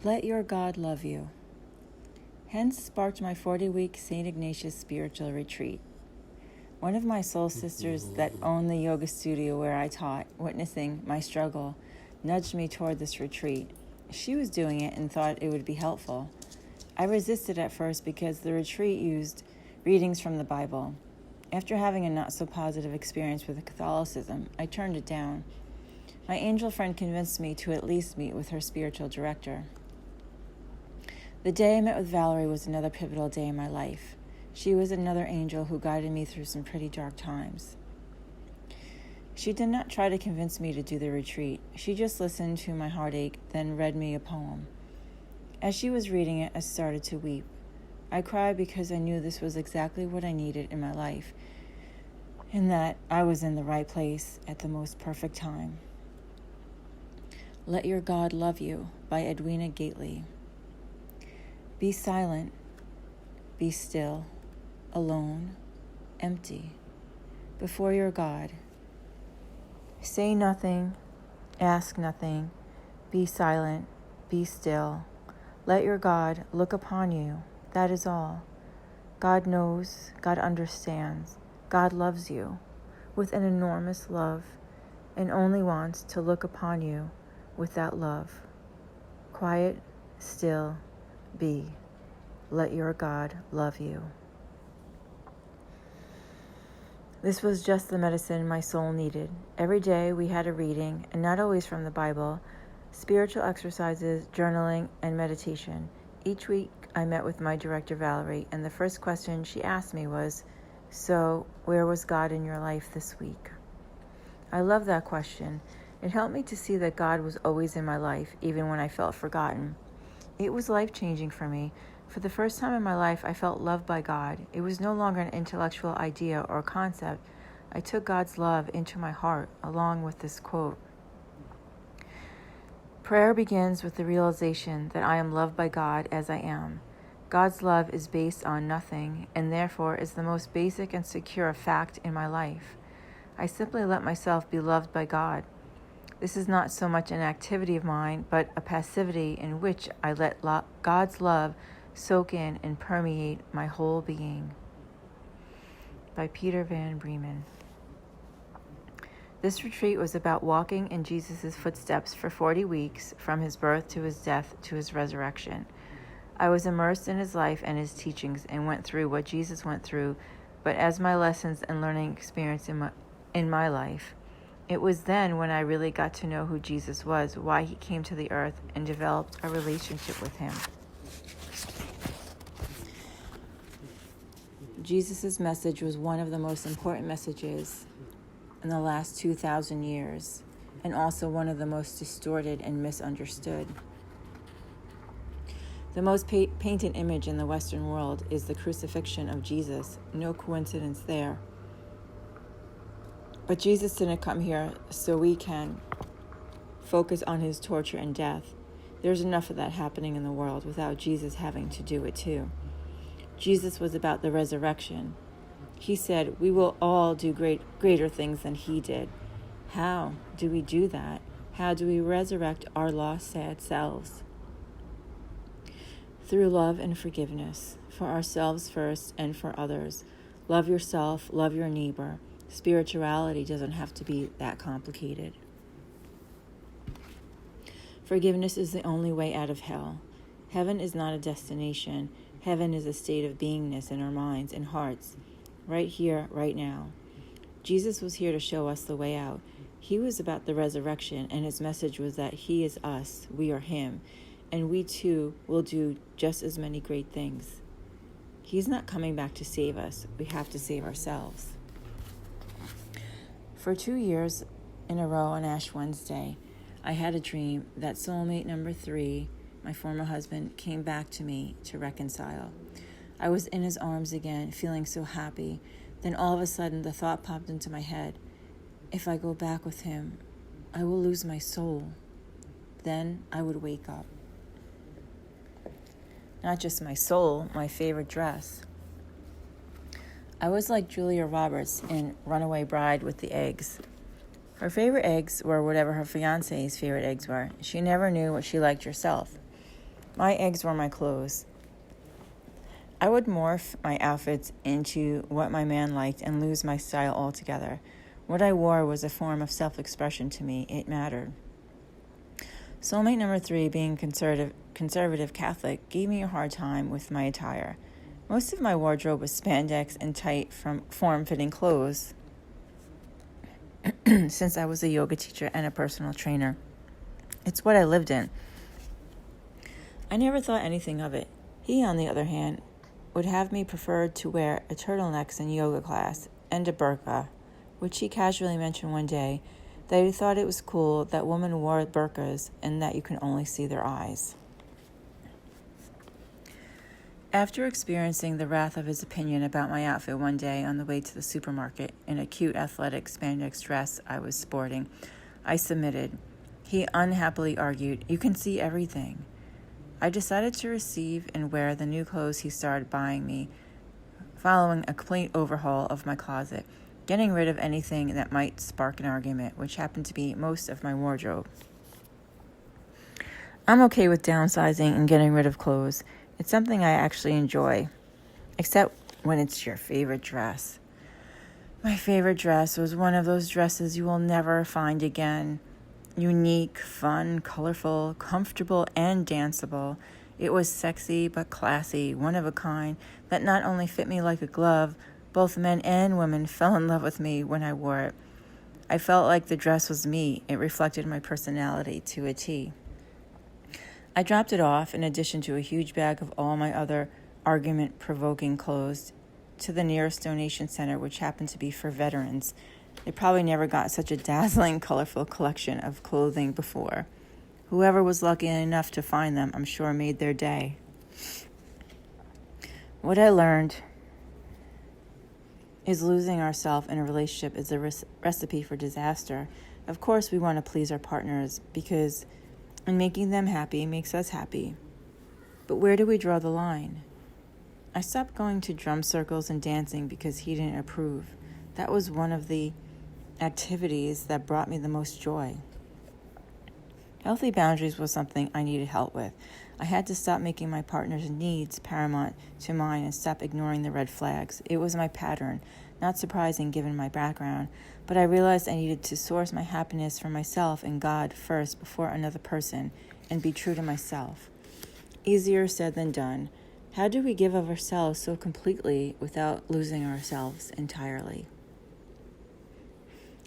Let your God love you. Hence sparked my 40-week St. Ignatius spiritual retreat. One of my soul sisters that owned the yoga studio where I taught, witnessing my struggle, nudged me toward this retreat. She was doing it and thought it would be helpful. I resisted at first because the retreat used readings from the Bible. After having a not-so-positive experience with Catholicism, I turned it down. My angel friend convinced me to at least meet with her spiritual director. The day I met with Valerie was another pivotal day in my life. She was another angel who guided me through some pretty dark times. She did not try to convince me to do the retreat. She just listened to my heartache, then read me a poem. As she was reading it, I started to weep. I cried because I knew this was exactly what I needed in my life, and that I was in the right place at the most perfect time. Let Your God Love You by Edwina Gately. Be silent, be still, alone, empty, before your God. Say nothing, ask nothing, be silent, be still. Let your God look upon you, that is all. God knows, God understands, God loves you with an enormous love and only wants to look upon you with that love. Quiet, still, be. Let your God love you. This was just the medicine my soul needed. Every day we had a reading, and not always from the Bible, spiritual exercises, journaling, and meditation. Each week I met with my director, Valerie, and the first question she asked me was, "So, where was God in your life this week?" I love that question. It helped me to see that God was always in my life, even when I felt forgotten. It was life-changing for me. For the first time in my life, I felt loved by God. It was no longer an intellectual idea or concept. I took God's love into my heart, along with this quote. Prayer begins with the realization that I am loved by God as I am. God's love is based on nothing, and therefore is the most basic and secure fact in my life. I simply let myself be loved by God. This is not so much an activity of mine, but a passivity in which I let God's love soak in and permeate my whole being. By Peter Van Bremen. This retreat was about walking in Jesus' footsteps for 40 weeks, from his birth to his death to his resurrection. I was immersed in his life and his teachings and went through what Jesus went through, but as my lessons and learning experience in my life. It was then when I really got to know who Jesus was, why he came to the earth, and developed a relationship with him. Jesus' message was one of the most important messages in the last 2,000 years, and also one of the most distorted and misunderstood. The most painted image in the Western world is the crucifixion of Jesus. No coincidence there. But Jesus didn't come here so we can focus on his torture and death. There's enough of that happening in the world without Jesus having to do it too. Jesus was about the resurrection. He said, we will all do greater things than he did. How do we do that? How do we resurrect our lost, sad selves? Through love and forgiveness, for ourselves first and for others. Love yourself, love your neighbor. Spirituality doesn't have to be that complicated. Forgiveness is the only way out of hell. Heaven is not a destination. Heaven is a state of beingness in our minds and hearts, right here, right now. Jesus was here to show us the way out. He was about the resurrection, and his message was that he is us, we are him, and we too will do just as many great things. He's not coming back to save us. We have to save ourselves. For 2 years in a row on Ash Wednesday, I had a dream that soulmate number 3, my former husband, came back to me to reconcile. I was in his arms again, feeling so happy. Then all of a sudden, the thought popped into my head, if I go back with him, I will lose my soul. Then I would wake up. Not just my soul, my favorite dress. I was like Julia Roberts in Runaway Bride with the eggs. Her favorite eggs were whatever her fiancé's favorite eggs were. She never knew what she liked herself. My eggs were my clothes. I would morph my outfits into what my man liked and lose my style altogether. What I wore was a form of self-expression to me. It mattered. Soulmate number 3, being conservative Catholic, gave me a hard time with my attire. Most of my wardrobe was spandex and tight, form-fitting clothes since I was a yoga teacher and a personal trainer. It's what I lived in. I never thought anything of it. He, on the other hand, would have me prefer to wear a turtleneck in yoga class and a burqa, which he casually mentioned one day, that he thought it was cool that women wore burqas and that you can only see their eyes. After experiencing the wrath of his opinion about my outfit one day on the way to the supermarket in a cute athletic spandex dress I was sporting, I submitted. He unhappily argued, "You can see everything." I decided to receive and wear the new clothes he started buying me, following a complete overhaul of my closet, getting rid of anything that might spark an argument, which happened to be most of my wardrobe. I'm okay with downsizing and getting rid of clothes. It's something I actually enjoy, except when it's your favorite dress. My favorite dress was one of those dresses you will never find again. Unique, fun, colorful, comfortable, and danceable. It was sexy but classy, one of a kind, that not only fit me like a glove, both men and women fell in love with me when I wore it. I felt like the dress was me. It reflected my personality to a T. I dropped it off, in addition to a huge bag of all my other argument-provoking clothes, to the nearest donation center, which happened to be for veterans. They probably never got such a dazzling, colorful collection of clothing before. Whoever was lucky enough to find them, I'm sure, made their day. What I learned is losing ourselves in a relationship is a recipe for disaster. Of course, we want to please our partners because making them happy makes us happy. But where do we draw the line? I stopped going to drum circles and dancing because he didn't approve. That was one of the activities that brought me the most joy. Healthy boundaries was something I needed help with. I had to stop making my partner's needs paramount to mine and stop ignoring the red flags. It was my pattern, not surprising given my background, but I realized I needed to source my happiness from myself and God first before another person and be true to myself. Easier said than done. How do we give of ourselves so completely without losing ourselves entirely?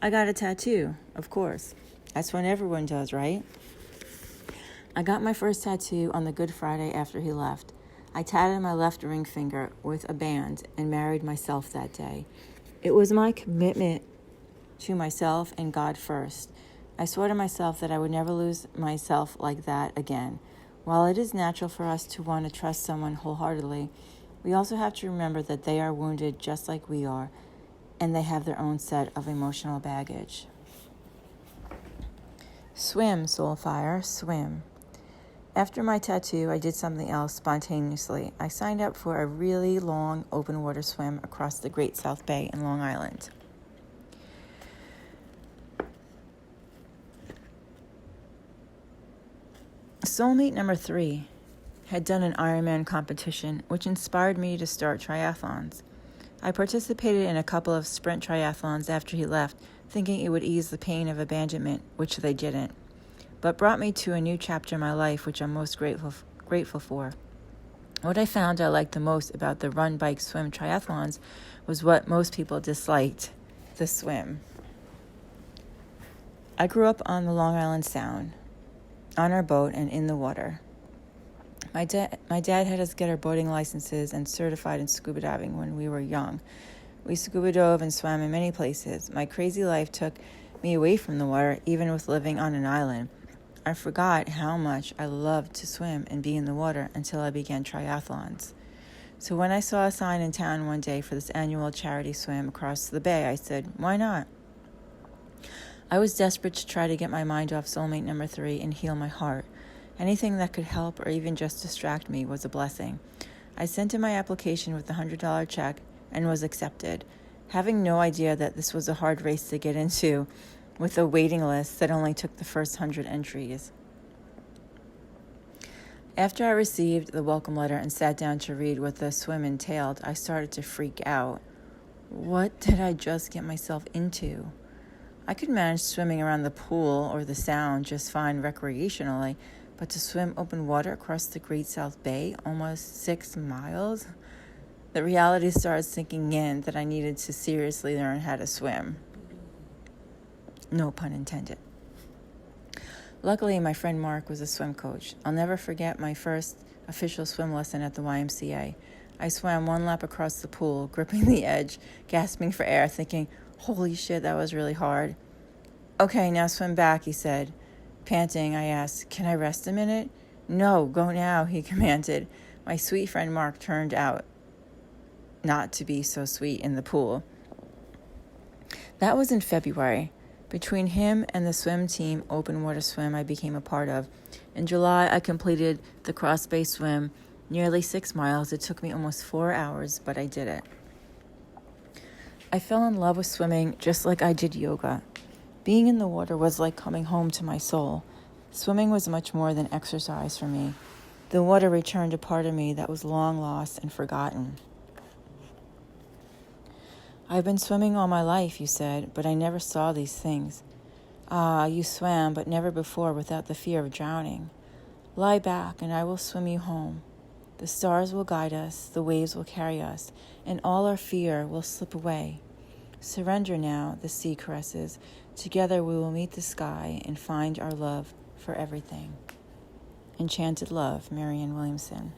I got a tattoo, of course. That's what everyone does, right? I got my first tattoo on the Good Friday after he left. I tatted my left ring finger with a band and married myself that day. It was my commitment to myself and God first. I swore to myself that I would never lose myself like that again. While it is natural for us to want to trust someone wholeheartedly, we also have to remember that they are wounded just like we are, and they have their own set of emotional baggage. Swim, Soulfire, swim. After my tattoo, I did something else spontaneously. I signed up for a really long open water swim across the Great South Bay in Long Island. Soulmate number 3 had done an Ironman competition, which inspired me to start triathlons. I participated in a couple of sprint triathlons after he left, thinking it would ease the pain of abandonment, which they didn't, but brought me to a new chapter in my life, which I'm most grateful for. What I found I liked the most about the run, bike, swim triathlons was what most people disliked, the swim. I grew up on the Long Island Sound, on our boat and in the water. My dad had us get our boating licenses and certified in scuba diving when we were young. We scuba dove and swam in many places. My crazy life took me away from the water, even with living on an island. I forgot how much I loved to swim and be in the water until I began triathlons. So when I saw a sign in town one day for this annual charity swim across the bay, I said, why not? I was desperate to try to get my mind off soulmate number 3 and heal my heart. Anything that could help or even just distract me was a blessing. I sent in my application with a $100 check and was accepted, having no idea that this was a hard race to get into, with a waiting list that only took the first 100 entries. After I received the welcome letter and sat down to read what the swim entailed, I started to freak out. What did I just get myself into? I could manage swimming around the pool or the sound just fine recreationally, but to swim open water across the Great South Bay, almost 6 miles? The reality started sinking in that I needed to seriously learn how to swim. No pun intended. Luckily, my friend Mark was a swim coach. I'll never forget my first official swim lesson at the YMCA. I swam 1 lap across the pool, gripping the edge, gasping for air, thinking, holy shit, that was really hard. Okay, now swim back, he said. Panting, I asked, can I rest a minute? No, go now, he commanded. My sweet friend Mark turned out not to be so sweet in the pool. That was in February. Between him and the swim team open water swim I became a part of, in July I completed the Cross Bay swim, nearly 6 miles. It took me almost 4 hours, but I did it. I fell in love with swimming just like I did yoga. Being in the water was like coming home to my soul. Swimming was much more than exercise for me. The water returned a part of me that was long lost and forgotten. I've been swimming all my life, you said, but I never saw these things. Ah, you swam, but never before without the fear of drowning. Lie back, and I will swim you home. The stars will guide us, the waves will carry us, and all our fear will slip away. Surrender now, the sea caresses. Together we will meet the sky and find our love for everything. Enchanted Love, Marianne Williamson.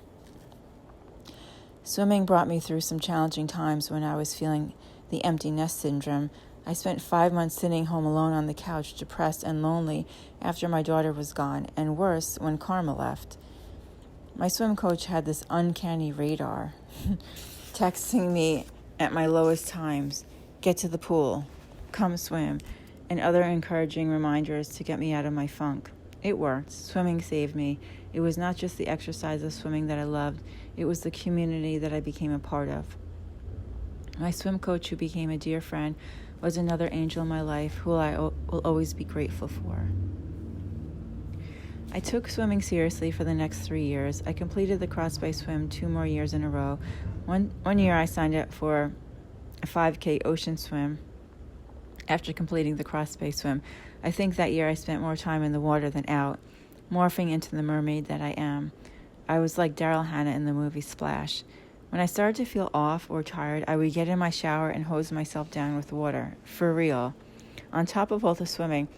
Swimming brought me through some challenging times when I was feeling the empty nest syndrome. I spent 5 months sitting home alone on the couch, depressed and lonely after my daughter was gone, and worse, when Karma left. My swim coach had this uncanny radar, texting me at my lowest times, get to the pool, come swim, and other encouraging reminders to get me out of my funk. It worked. Swimming saved me. It was not just the exercise of swimming that I loved, it was the community that I became a part of. My swim coach, who became a dear friend, was another angel in my life who I will always be grateful for. I took swimming seriously for the next 3 years. I completed the Cross Bay swim 2 more years in a row. One year I signed up for a 5K ocean swim after completing the Cross Bay swim. I think that year I spent more time in the water than out, morphing into the mermaid that I am. I was like Daryl Hannah in the movie Splash. When I started to feel off or tired, I would get in my shower and hose myself down with water. For real. On top of all the swimming,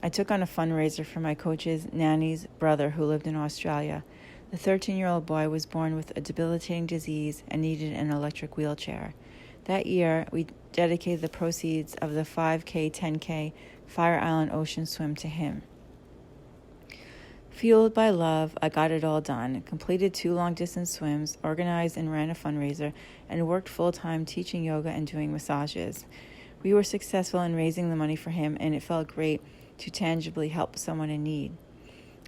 I took on a fundraiser for my coach's nanny's brother who lived in Australia. The 13-year-old boy was born with a debilitating disease and needed an electric wheelchair. That year, we dedicated the proceeds of the 5K, 10K Fire Island Ocean swim to him. Fueled by love, I got it all done, completed 2 long-distance swims, organized and ran a fundraiser, and worked full-time teaching yoga and doing massages. We were successful in raising the money for him, and it felt great to tangibly help someone in need.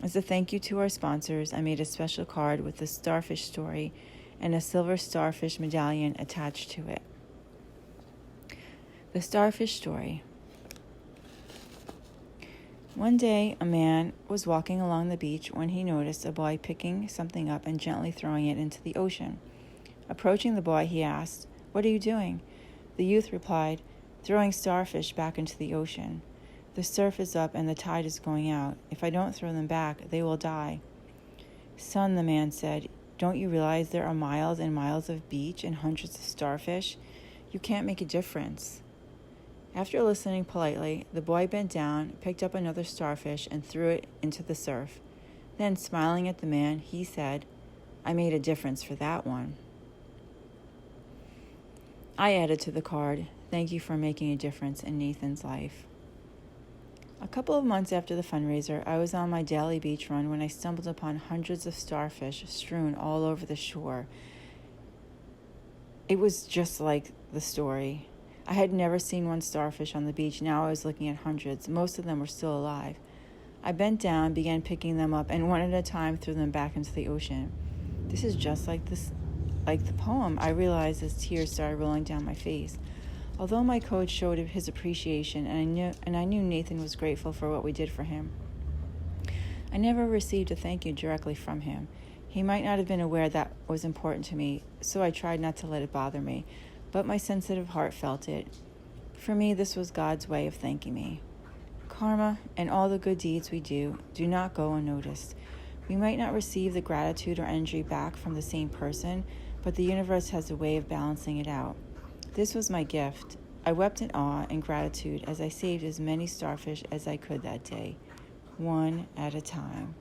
As a thank you to our sponsors, I made a special card with the starfish story and a silver starfish medallion attached to it. The starfish story. One day, a man was walking along the beach when he noticed a boy picking something up and gently throwing it into the ocean. Approaching the boy, he asked, "What are you doing?" The youth replied, "Throwing starfish back into the ocean. The surf is up and the tide is going out. If I don't throw them back, they will die." "Son," the man said, "don't you realize there are miles and miles of beach and hundreds of starfish? You can't make a difference." After listening politely, the boy bent down, picked up another starfish, and threw it into the surf. Then, smiling at the man, he said, "I made a difference for that one." I added to the card, "Thank you for making a difference in Nathan's life." A couple of months after the fundraiser, I was on my daily beach run when I stumbled upon hundreds of starfish strewn all over the shore. It was just like the story. I had never seen one starfish on the beach. Now I was looking at hundreds. Most of them were still alive. I bent down, began picking them up, and one at a time threw them back into the ocean. This is just like the poem, I realized as tears started rolling down my face. Although my coach showed his appreciation, and I knew Nathan was grateful for what we did for him, I never received a thank you directly from him. He might not have been aware that was important to me, so I tried not to let it bother me, but my sensitive heart felt it. For me, this was God's way of thanking me. Karma and all the good deeds we do not go unnoticed. We might not receive the gratitude or energy back from the same person, but the universe has a way of balancing it out. This was my gift. I wept in awe and gratitude as I saved as many starfish as I could that day, one at a time.